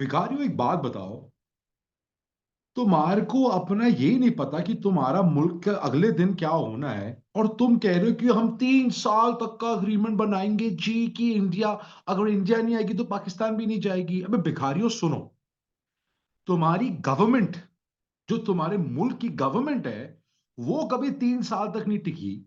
भिखारियों एक बात बताओ। तुम्हारे को अपना यही नहीं पता कि तुम्हारा मुल्क का अगले दिन क्या होना है, और तुम कह रहे हो कि हम 3 साल तक का अग्रीमेंट बनाएंगे जी, कि इंडिया, अगर इंडिया नहीं आएगी तो पाकिस्तान भी नहीं जाएगी। अबे भिखारियों सुनो, तुम्हारी गवर्नमेंट, जो तुम्हारे मुल्क की गवर्नमेंट है, वो कभी 3 साल तक नहीं टिकी।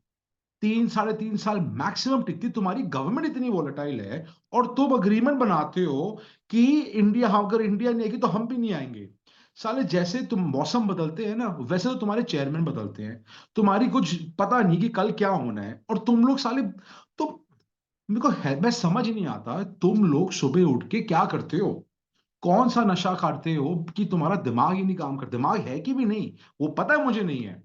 3 साढ़े 3 साल मैक्सिमम टिकती। तुम्हारी गवर्नमेंट इतनी वोलेटाइल है, और तुम अग्रीमेंट बनाते हो कि इंडिया, हाँ, अगर इंडिया नहीं आएगी तो हम भी नहीं आएंगे। साले, जैसे तुम मौसम बदलते हैं ना, वैसे तो तुम्हारे चेयरमैन बदलते हैं। तुम्हारी कुछ पता नहीं कि कल क्या होना है, और तुम लोग साले, तुम, मेरे को है, मैं समझ नहीं आता तुम लोग सुबह उठ के क्या करते हो। कौन सा नशा खाते हो कि तुम्हारा दिमाग ही नहीं काम करता? दिमाग है कि भी नहीं, वो पता है, मुझे नहीं है।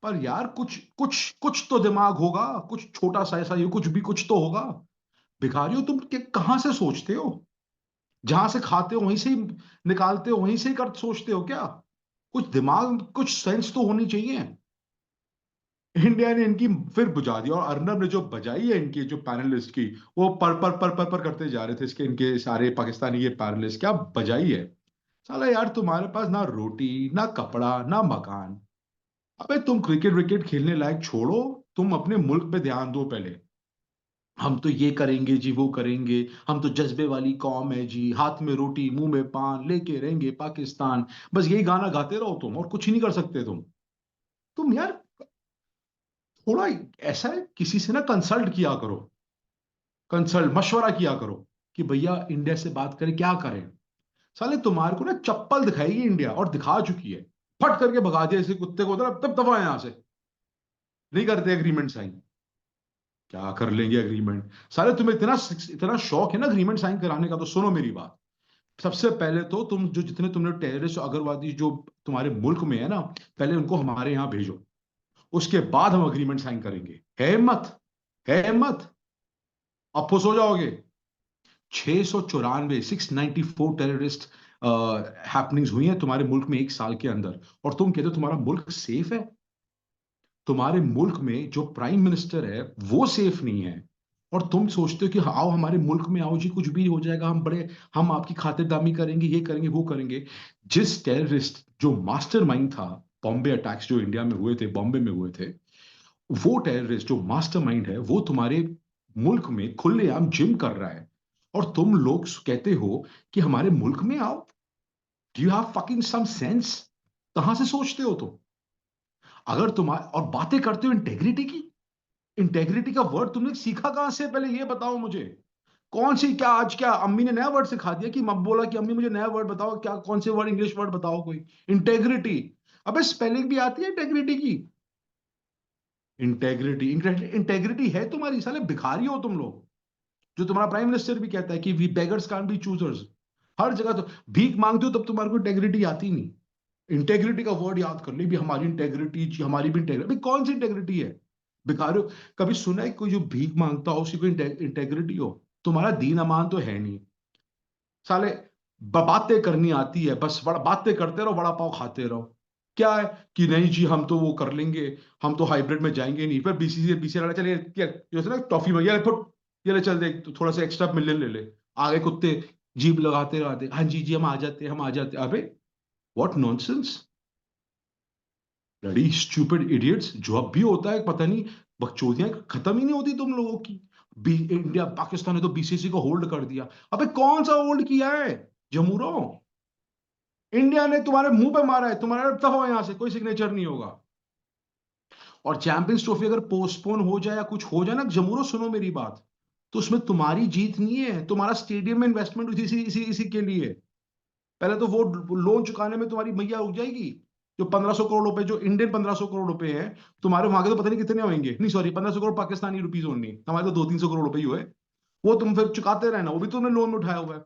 पर यार, कुछ कुछ कुछ तो दिमाग होगा, कुछ छोटा सा ऐसा, ये कुछ भी कुछ तो होगा। भिखारियों, तुम कहां से सोचते हो? जहां से खाते हो वहीं से ही निकालते हो, वहीं से ही कर सोचते हो क्या? कुछ दिमाग, कुछ सेंस तो होनी चाहिए। इंडिया ने इनकी फिर बुझा दिया, और अर्नब ने जो बजाई है इनकी, जो पैनलिस्ट की, वो पर करते जा रहे थे इसके, इनके सारे पाकिस्तानी ये पैनलिस्ट, क्या बजाई है। साला यार, तुम्हारे पास ना रोटी, ना कपड़ा, ना मकान। अबे तुम क्रिकेट विकेट खेलने लायक छोड़ो, तुम अपने मुल्क पे ध्यान दो पहले। हम तो ये करेंगे जी, वो करेंगे, हम तो जज्बे वाली कौम है जी, हाथ में रोटी मुंह में पान लेके रहेंगे पाकिस्तान। बस यही गाना गाते रहो तुम, और कुछ ही नहीं कर सकते तुम यार, थोड़ा ऐसा है, किसी से ना कंसल्ट किया करो। कंसल्ट, मशवरा किया करो कि भैया इंडिया से बात करें, क्या करें। साले, तुम्हारे को ना चप्पल दिखाएगी इंडिया, और दिखा चुकी है। फट करके भगा दिया इसे कुत्ते को, तब दफा यहां से। नहीं करते एग्रीमेंट साइन। क्या कर लेंगे एग्रीमेंट? साले, तुम्हें इतना इतना शौक है ना एग्रीमेंट साइन कराने का, तो सुनो मेरी बात। सबसे पहले तो तुम जो जितने तुमने टेररिस्ट अगरवादी जो तुम्हारे मुल्क में है ना, पहले उनको हमारे यहां भेजो। उसके बाद हम अग्रीमेंट साइन करेंगे। है हिम्मत? है हिम्मत? अब खुश हो जाओगे। 694 टेररिस्ट हैपनिंग्स हुई हैं तुम्हारे मुल्क में 1 साल के अंदर, और तुम कहते हो तुम्हारा मुल्क सेफ है? तुम्हारे मुल्क में जो प्राइम मिनिस्टर है वो सेफ नहीं है, और तुम सोचते हो कि हाँ, आओ हमारे मुल्क में आओ जी, कुछ भी हो जाएगा, हम आपकी खातिरदारी करेंगे, ये करेंगे, वो करेंगे। जिस टेररिस्ट, जो मास्टरमाइंड था, बॉम्बे अटैक्स जो इंडिया में हुए थे, बॉम्बे में हुए थे, वो टेररिस्ट जो मास्टरमाइंड है, वो तुम्हारे मुल्क में खुलेआम जिम कर रहा है, और तुम लोग कहते हो कि हमारे मुल्क में आओ। Do you have fucking some sense? कहां से सोचते हो तुम? अगर तुम्हारे, और बातें करते हो इंटेग्रिटी की। इंटेग्रिटी का वर्ड तुमने सीखा कहां से, पहले ये बताओ मुझे। कौन सी, क्या आज, क्या अम्मी ने नया वर्ड सिखा दिया कि मब बोला कि अम्मी मुझे नया वर्ड बताओ, क्या कौन से वर्ड, इंग्लिश वर्ड बताओ कोई। इंटेग्रिटी। अबे स्पेलिंग भी आती है इंटेग्रिटी की? इंटेग्रिटी, इंटेग्रिटी है तुम्हारी? साले भिखारी हो तुम लोग। जो तुम्हारा प्राइम मिनिस्टर भी कहता है कि we beggars can't be choosers. हर जगह तो भीख मांगते हो, तब तुम्हारे को इंटेग्रिटी आती नहीं। इंटेग्रिटी का वर्ड याद कर ली भी, हमारी इंटेग्रिटी, हमारी भी इंटेग्रिटी, कौन सी इंटेग्रिटी है? भिखारी हो। कभी सुना है कोई जो भीख मांगता हो, उसी को इंटेग्रिटी हो? तुम्हारा दीन अमान तो है नहीं। साले, बातें करनी आती है, बस बड़ा बातें करते रहो, बड़ा पाव खाते रहो। क्या है कि नहीं जी, हम तो वो कर लेंगे, हम तो हाइब्रिड में जाएंगे नहीं। फिर बीसीसी बीसी वाला चले, जैसे ना टॉफी में, ये ले फुट, ये ले चल दे, तो थोड़ा सा एक्स्ट्रा मिलियन ले ले। आगे कुत्ते जीभ लगाते रहते, हाँ जी जी, हम आ जाते, हम आ जाते। अबे what nonsense. Bloody stupid idiots. जो अब भी होता है पता नहीं, बकचोदियां खत्म ही नहीं होती तुम लोगों की। इंडिया पाकिस्तान ने तो बीसीसी को होल्ड कर दिया। अबे कौन सा होल्ड किया है, जमूरो? इंडिया ने तुम्हारे मुंह पे मारा है, तुम्हारा दफा यहां से, कोई सिग्नेचर नहीं होगा। और चैंपियंस ट्रॉफी अगर पोस्टपोन हो जाए या कुछ हो जाए ना, जमूरो सुनो मेरी बात, तो उसमें तुम्हारी जीत नहीं है। तुम्हारा स्टेडियम में इन्वेस्टमेंट हुई थी इसी के लिए। पहले तो वो लोन चुकाने में तुम्हारी मैया उग जाएगी। जो 1500 करोड़ रुपए, जो इंडियन 1500 करोड़ रुपए हैं, तुम्हारे वहां के तो पता नहीं कितने होंगे। नहीं sorry, 1500 crore Pakistani rupees only, हमारे तो 200-300 करोड़ रुपए ही हुए। वो तुम फिर चुकाते रहना, वो भी तुमने लोन में उठाया हुआ है।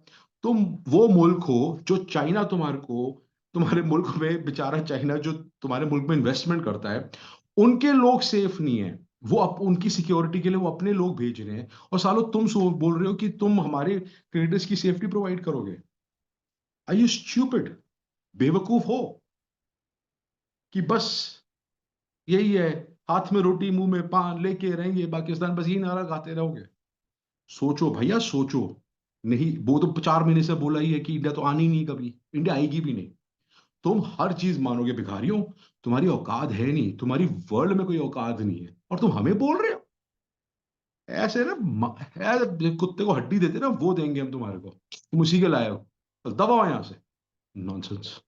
तुम वो मुल्क हो जो चाइना तुम्हारे को, तुम्हारे मुल्क में बेचारा चाइना जो तुम्हारे मुल्क में इन्वेस्टमेंट करता है, उनके लोग सेफ नहीं है। वो उनकी सिक्योरिटी के लिए वो अपने लोग भेज रहे हैं, और सालो तुम बोल रहे हो कि तुम हमारे क्रेडिट्स की सेफ्टी प्रोवाइड करोगे। आई यू स्टूपिड? बेवकूफ हो कि बस यही है, हाथ में रोटी मुंह में पान लेके रहेंगे पाकिस्तान, बस यही नारा गाते रहोगे? सोचो भैया, सोचो। नहीं, वो तो 4 महीने से बोला ही है कि इंडिया तो आनी ही नहीं, कभी इंडिया आएगी भी नहीं। तुम हर चीज मानोगे भिखारियों, तुम्हारी औकात है नहीं, तुम्हारी वर्ल्ड में कोई औकात नहीं है, और तुम हमें बोल रहे हो ऐसे ना। कुत्ते को हड्डी देते ना, वो देंगे हम तुम्हारे को, तुम उसी के लाए हो, तो दबाओ यहां से। नॉनसेंस।